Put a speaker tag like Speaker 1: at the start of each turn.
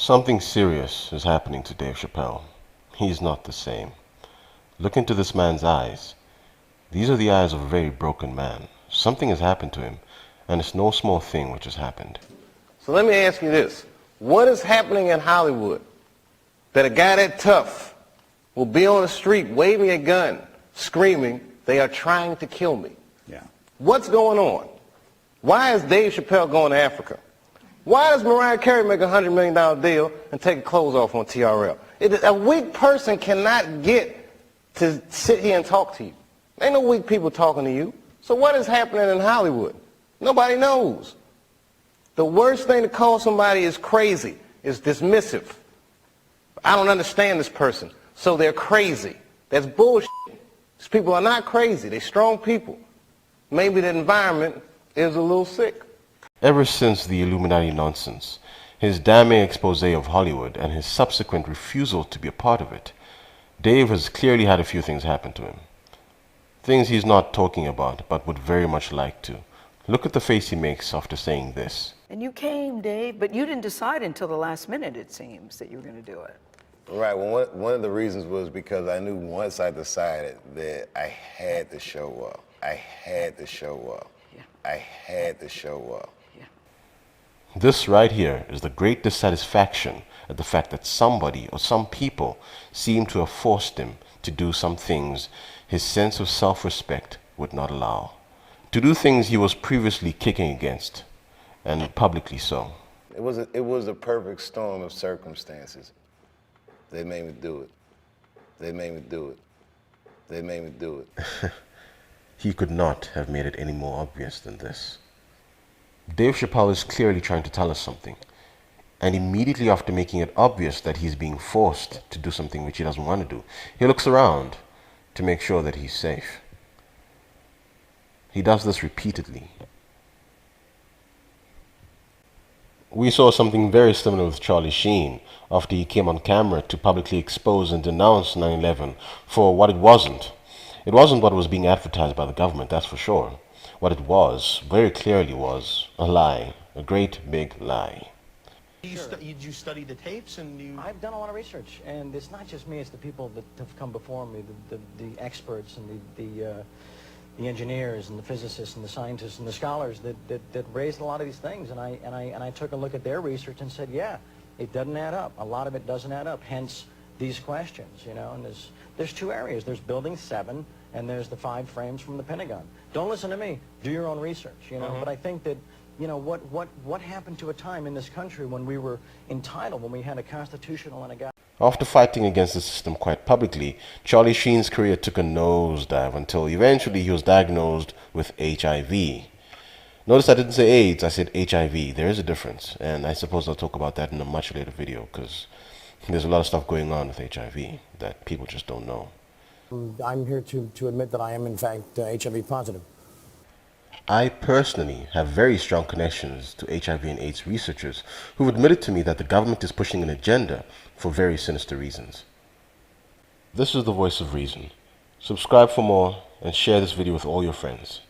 Speaker 1: Something serious is happening to Dave Chappelle. He's not the same. Look into this man's eyes. These are the eyes of a very broken man. Something has happened to him, and it's no small thing which has happened.
Speaker 2: So let me ask you this. What is happening in Hollywood that a guy that tough will be on the street waving a gun, screaming, "They are trying to kill me"?
Speaker 3: Yeah.
Speaker 2: What's going on? Why is Dave Chappelle going to Africa? Why does Mariah Carey make a $100 million deal and take her clothes off on TRL? A weak person cannot get to sit here and talk to you. Ain't no weak people talking to you. So what is happening in Hollywood? Nobody knows. The worst thing to call somebody is crazy, is dismissive. I don't understand this person, so they're crazy. That's bullshit. These people are not crazy. They're strong people. Maybe the environment is a little sick.
Speaker 1: Ever since the Illuminati nonsense, his damning expose of Hollywood and his subsequent refusal to be a part of it, Dave has clearly had a few things happen to him. Things he's not talking about, but would very much like to. Look at the face he makes after saying this.
Speaker 4: And you came, Dave, but you didn't decide until the last minute, it seems, that you were going to do it.
Speaker 5: Right. Well, one of the reasons was because I knew once I decided that I had to show up. I had to show up.
Speaker 4: Yeah.
Speaker 5: I had to show up.
Speaker 4: Yeah.
Speaker 1: This right here is the great dissatisfaction at the fact that somebody or some people seem to have forced him to do some things his sense of self-respect would not allow. To do things he was previously kicking against, and publicly so.
Speaker 5: It was a perfect storm of circumstances. They made me do it. They made me do it. They made me do it.
Speaker 1: He could not have made it any more obvious than this. Dave Chappelle is clearly trying to tell us something. And immediately after making it obvious that he's being forced to do something which he doesn't want to do, he looks around to make sure that he's safe. He does this repeatedly. We saw something very similar with Charlie Sheen after he came on camera to publicly expose and denounce 9/11 for what it wasn't. It wasn't what was being advertised by the government, that's for sure. What it was, very clearly was, a lie. A great big lie.
Speaker 6: Did you study the tapes and you...
Speaker 7: I've done a lot of research, and it's not just me, it's the people that have come before me, the experts and the engineers and the physicists and the scientists and the scholars that raised a lot of these things, and I took a look at their research and said, yeah, it doesn't add up. A lot of it doesn't add up, hence these questions, you know, and there's two areas. There's Building 7 and there's the 5 frames from the Pentagon. Don't listen to me. Do your own research, you know, but I think that, you know, what happened to a time in this country when we were entitled, when we had a constitutional and a God.
Speaker 1: After fighting against the system quite publicly, Charlie Sheen's career took a nosedive until eventually he was diagnosed with HIV. Notice I didn't say AIDS, I said HIV. There is a difference, and I suppose I'll talk about that in a much later video because there's a lot of stuff going on with HIV that people just don't know.
Speaker 8: I'm here to admit that I am in fact HIV positive.
Speaker 1: I personally have very strong connections to HIV and AIDS researchers who've admitted to me that the government is pushing an agenda for very sinister reasons. This is the voice of reason. Subscribe for more and share this video with all your friends.